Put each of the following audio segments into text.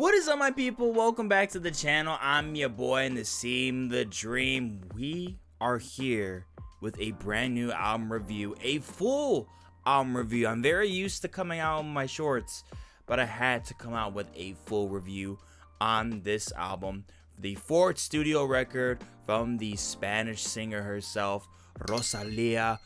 What is up, my people? Welcome back to the channel. I'm your boy Nassim the Dream. We are here with a brand new album review, a full album review. I'm very used to coming out on my shorts, but I had to come out with a full review on this album, the fourth studio record from the Spanish singer herself, Rosalía.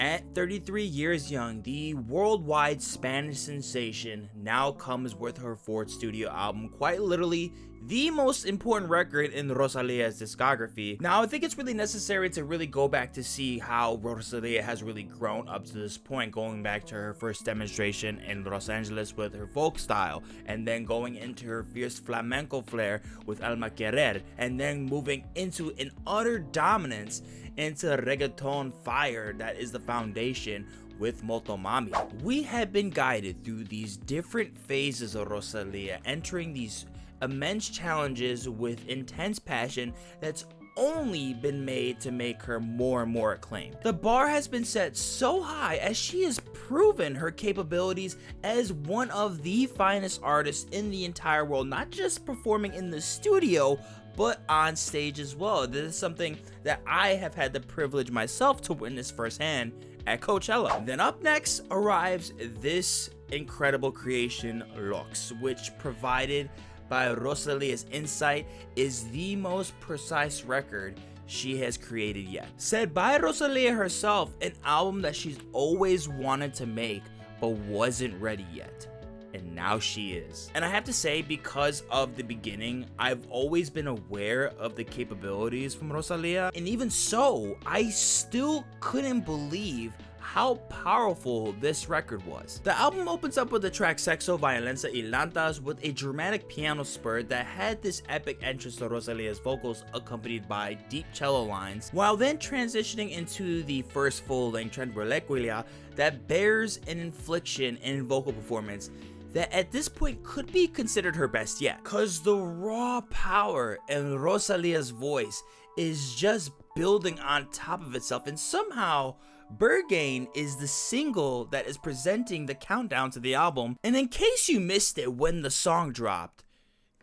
At 33 years young, the worldwide Spanish sensation now comes with her fourth studio album, quite literally the most important record in Rosalia's discography. Now, I think it's really necessary to really go back to see how Rosalía has really grown up to this point, going back to her first demonstration in Los Angeles with her folk style, and then going into her fierce flamenco flair with Alma Querer, and then moving into an utter dominance into reggaeton fire that is the foundation with Motomami. We have been guided through these different phases of Rosalía, entering these immense challenges with intense passion that's only been made to make her more and more acclaimed. The bar has been set so high as she has proven her capabilities as one of the finest artists in the entire world, not just performing in the studio, but on stage as well. This is something that I have had the privilege myself to witness firsthand at Coachella. Then up next arrives this incredible creation, Lux, which, provided by Rosalía's insight, is the most precise record she has created yet. Said by Rosalía herself, an album that she's always wanted to make but wasn't ready yet. And now she is. And I have to say, because of the beginning, I've always been aware of the capabilities from Rosalía, and even so, I still couldn't believe how powerful this record was. The album opens up with the track Sexo, Violencia y Lantas with a dramatic piano spurt that had this epic entrance to Rosalía's vocals accompanied by deep cello lines, while then transitioning into the first full-length Tranquiliquia that bears an inflection in vocal performance that at this point could be considered her best yet. Cause the raw power in Rosalía's voice is just building on top of itself, and somehow Berghain is the single that is presenting the countdown to the album. And in case you missed it when the song dropped,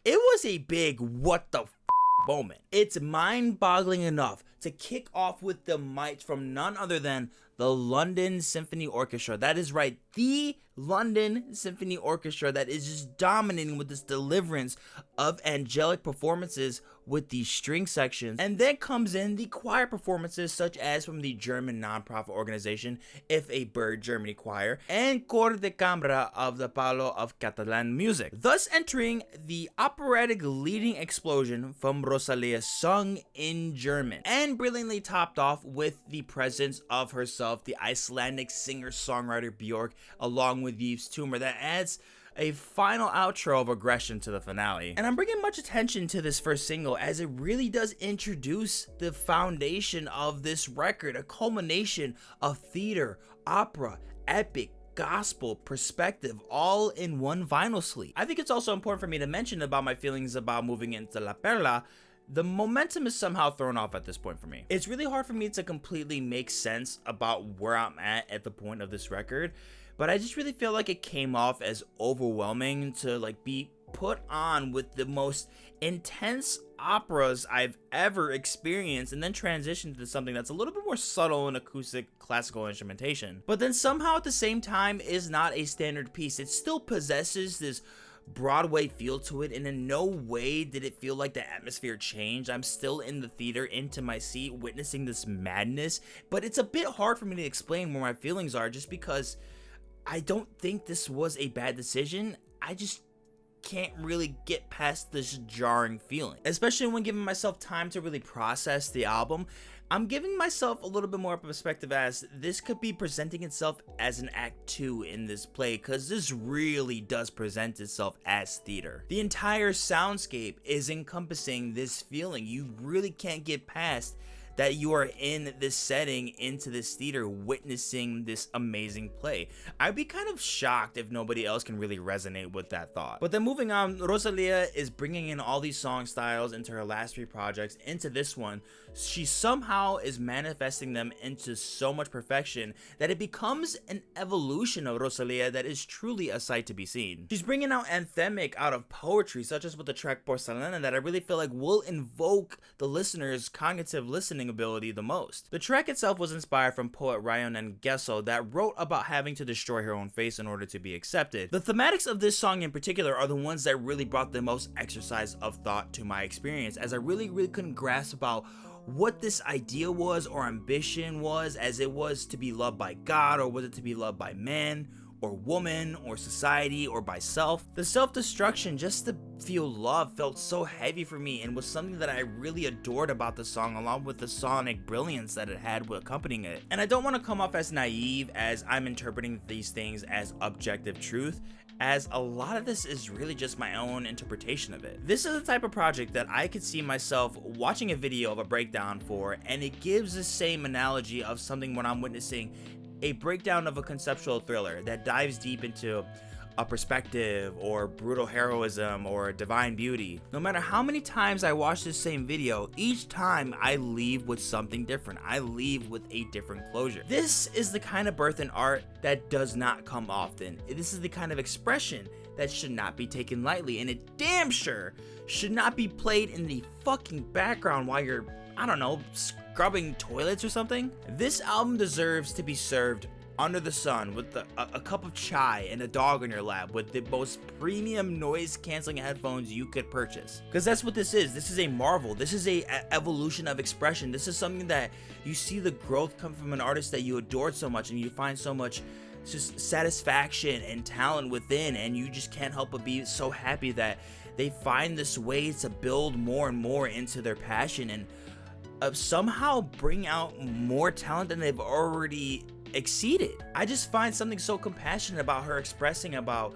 it was a big what the moment. It's mind-boggling enough to kick off with the mics from none other than the London Symphony Orchestra. That is right, the London Symphony Orchestra that is just dominating with this deliverance of angelic performances with these string sections. And then comes in the choir performances, such as from the German nonprofit organization If a Bird Germany Choir and Cor de Cambra of the Palo of Catalan Music, thus entering the operatic leading explosion from Rosalía sung in German, and brilliantly topped off with the presence of herself, the Icelandic singer-songwriter Björk, along with Yves Tumor, that adds a final outro of aggression to the finale. And I'm bringing much attention to this first single as it really does introduce the foundation of this record, a culmination of theater, opera, epic, gospel, perspective, all in one vinyl sleeve. I think it's also important for me to mention about my feelings about moving into La Perla. The momentum is somehow thrown off at this point for me. It's really hard for me to completely make sense about where I'm at the point of this record, but I just really feel like it came off as overwhelming to be put on with the most intense operas I've ever experienced, and then transition to something that's a little bit more subtle in acoustic classical instrumentation, but then somehow at the same time is not a standard piece. It still possesses this Broadway feel to it, and in no way did it feel like the atmosphere changed. I'm still in the theater, into my seat, witnessing this madness, but it's a bit hard for me to explain where my feelings are, just because I don't think this was a bad decision. I just can't really get past this jarring feeling, especially when giving myself time to really process the album. I'm giving myself a little bit more perspective, as this could be presenting itself as an act 2 in this play, because this really does present itself as theater. The entire soundscape is encompassing this feeling. You really can't get past that you are in this setting, into this theater, witnessing this amazing play. I'd be kind of shocked if nobody else can really resonate with that thought. But then moving on, Rosalía is bringing in all these song styles into her last 3 projects, into this one. She somehow is manifesting them into so much perfection that it becomes an evolution of Rosalía that is truly a sight to be seen. She's bringing out anthemic out of poetry, such as with the track Porcelana, that I really feel like will invoke the listener's cognitive listening ability the most. The track itself was inspired from poet Rayon Nguesso that wrote about having to destroy her own face in order to be accepted. The thematics of this song in particular are the ones that really brought the most exercise of thought to my experience, as I really couldn't grasp about what this idea was or ambition was, as it was to be loved by God, or was it to be loved by man or woman or society or by self. The self-destruction just to feel love felt so heavy for me, and was something that I really adored about the song, along with the sonic brilliance that it had with accompanying it. And I don't want to come off as naive, as I'm interpreting these things as objective truth, as a lot of this is really just my own interpretation of it. This is the type of project that I could see myself watching a video of a breakdown for, and it gives the same analogy of something when I'm witnessing a breakdown of a conceptual thriller that dives deep into a perspective or brutal heroism or divine beauty. No matter how many times I watch this same video, each time I leave with something different. I leave with a different closure. This is the kind of birth in art that does not come often. This is the kind of expression that should not be taken lightly, and it damn sure should not be played in the fucking background while you're, I don't know, scrubbing toilets or something. This album deserves to be served under the sun with a cup of chai and a dog on your lap with the most premium noise canceling headphones you could purchase. Because that's what this is. This is a marvel. This is a evolution of expression. This is something that you see the growth come from an artist that you adored so much, and you find so much just satisfaction and talent within, and you just can't help but be so happy that they find this way to build more and more into their passion, and somehow bring out more talent than they've already exceeded. I just find something so compassionate about her expressing about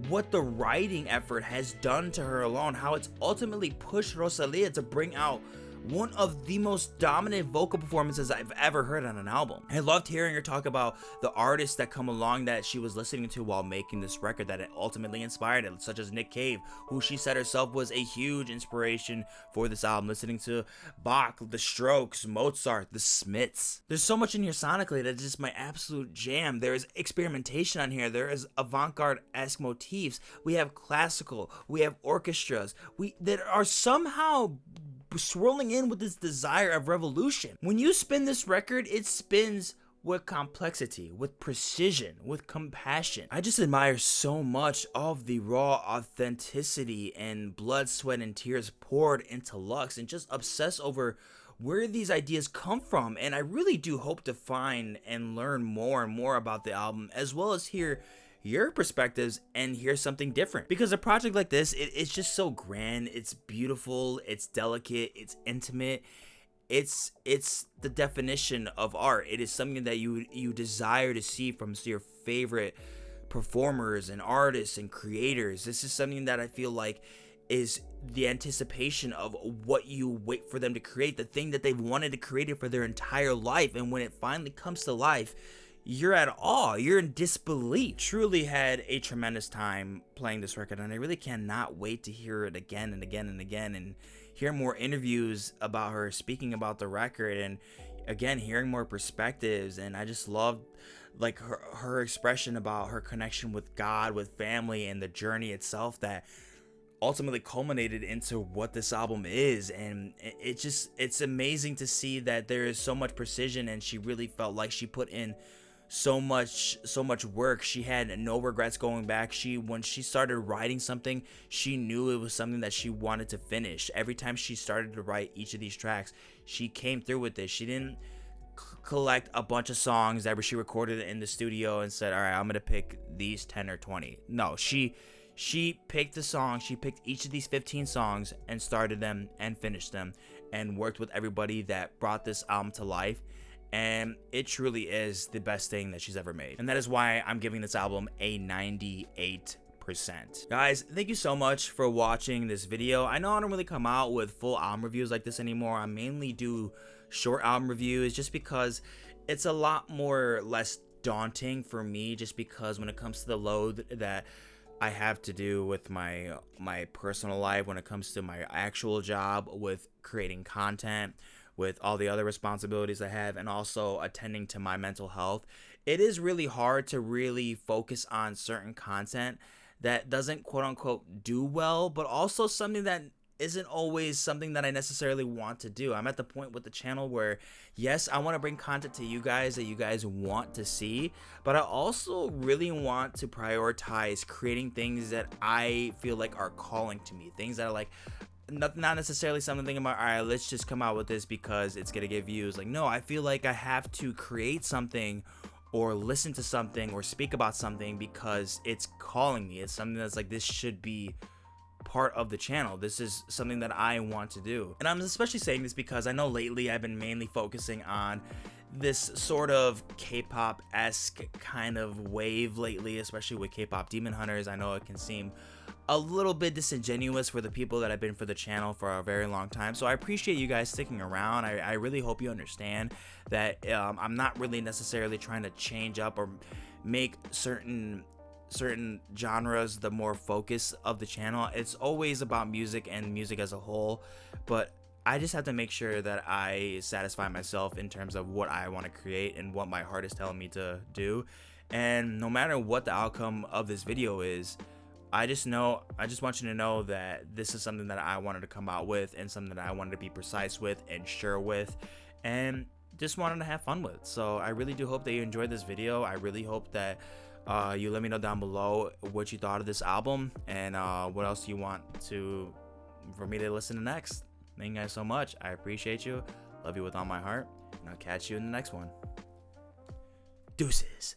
what the writing effort has done to her alone, how it's ultimately pushed Rosalía to bring out one of the most dominant vocal performances I've ever heard on an album. I loved hearing her talk about the artists that come along that she was listening to while making this record that it ultimately inspired it, such as Nick Cave, who she said herself was a huge inspiration for this album, listening to Bach, The Strokes, Mozart, The Smiths. There's so much in here sonically that's just my absolute jam. There is experimentation on here, there is avant-garde-esque motifs, we have classical, we have orchestras, that are somehow swirling in with this desire of revolution. When you spin this record, it spins with complexity, with precision, with compassion. I just admire so much of the raw authenticity and blood, sweat, and tears poured into Lux, and just obsess over where these ideas come from. And I really do hope to find and learn more and more about the album, as well as hear your perspectives and hear something different, because a project like this, it's just so grand, it's beautiful, it's delicate, it's intimate, it's the definition of art. It is something that you desire to see from your favorite performers and artists and creators. This is something that I feel like is the anticipation of what you wait for them to create, the thing that they've wanted to create it for their entire life, and when it finally comes to life, you're at awe, you're in disbelief. Truly had a tremendous time playing this record, and I really cannot wait to hear it again and again and again, and hear more interviews about her speaking about the record, and again hearing more perspectives. And I just loved like her expression about her connection with God, with family, and the journey itself that ultimately culminated into what this album is. And it's amazing to see that there is so much precision, and she really felt like she put in so much work. She had no regrets going back. When she started writing something, she knew it was something that she wanted to finish. Every time she started to write each of these tracks, she came through with this. She didn't collect a bunch of songs that she recorded in the studio and said, all right, I'm gonna pick these 10 or 20. No, she picked the song, she picked each of these 15 songs and started them and finished them, and worked with everybody that brought this album to life. And it truly is the best thing that she's ever made, and that is why I'm giving this album a 98%. Guys, thank you so much for watching this video. I know I don't really come out with full album reviews like this anymore. I mainly do short album reviews, just because it's a lot more less daunting for me, just because when it comes to the load that I have to do with my personal life, when it comes to my actual job, with creating content, with all the other responsibilities I have, and also attending to my mental health, it is really hard to really focus on certain content that doesn't quote unquote do well, but also something that isn't always something that I necessarily want to do. I'm at the point with the channel where, yes, I want to bring content to you guys that you guys want to see, but I also really want to prioritize creating things that I feel like are calling to me, things that are like, not necessarily something about, all right, let's just come out with this because it's gonna get views. Like, no, I feel like I have to create something or listen to something or speak about something because it's calling me. It's something that's like, this should be part of the channel. This is something that I want to do. And I'm especially saying this because I know lately I've been mainly focusing on this sort of K-pop-esque kind of wave lately, especially with K-pop Demon Hunters. I know it can seem a little bit disingenuous for the people that have been for the channel for a very long time, so I appreciate you guys sticking around. I really hope you understand that I'm not really necessarily trying to change up or make certain genres the more focus of the channel. It's always about music and music as a whole, but I just have to make sure that I satisfy myself in terms of what I want to create and what my heart is telling me to do. And no matter what the outcome of this video is, I just want you to know that this is something that I wanted to come out with, and something that I wanted to be precise with and sure with, and just wanted to have fun with. So I really do hope that you enjoyed this video. I really hope that you let me know down below what you thought of this album, and what else you want for me to listen to next. Thank you guys so much. I appreciate you. Love you with all my heart, and I'll catch you in the next one. Deuces.